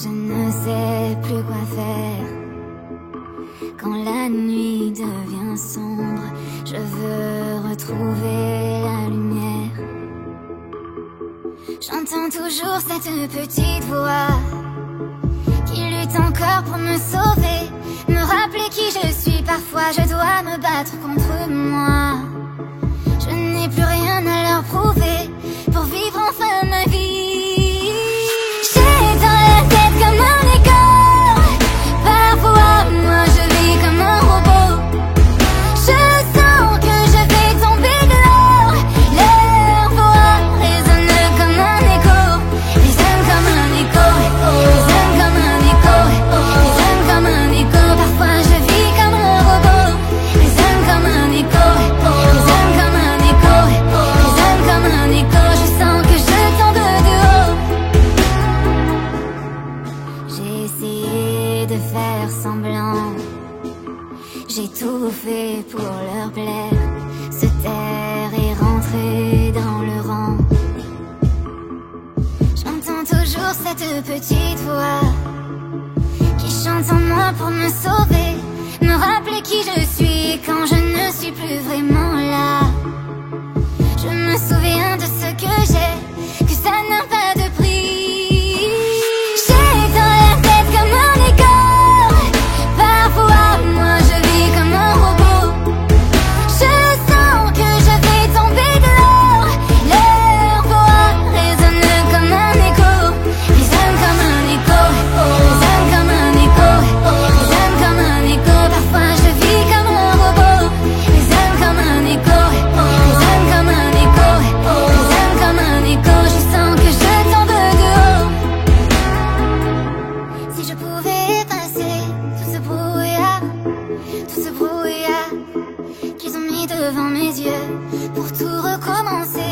je ne sais plus quoi faire. Quand la nuit devient sombre, je veux retrouver la lumière. J'entends toujours cette petite voix qui lutte encore pour me sauver, me rappeler qui je suis. Parfois je dois me battre contre moi. Je n'ai plus rien à leur prouver pour vivre enfin ma vie. J'ai dans la tête comme un écho. Parfois moi je vis comme un robot. Je sens que je vais tomber de l'or. Leur voix résonne comme un écho. Résonne comme un écho. Résonne comme un écho. Résonne comme un écho. Parfois je vis comme un robot. Résonne comme un écho. Résonne comme un écho. Résonne comme un écho. Je sens que je tombe de haut. J'ai essayé de faire semblant. J'ai tout fait pour leur plaire, se taire et rentrer dans le rang. J'entends toujours cette petite voix qui chante en moi pour me sauver, me rappeler qui je suis quand je ne suis plus vraiment là. Je me souviens de ce que j'ai, que ça n'a pas de prix. J'ai dans la tête comme un écho. Parfois moi je vis comme un robot. Je sens que je vais tomber de l'or. Leur voix résonne comme un écho. Résonne comme un écho. Résonne comme un écho. Résonne comme un écho. Parfois je vis comme un robot. Résonne comme un écho. Résonne comme un écho. Résonne comme un écho. Je sens que je tombe de haut. Si je pouvais effacer tout ce brouillard qu'ils ont mis devant mes yeux pour tout recommencer.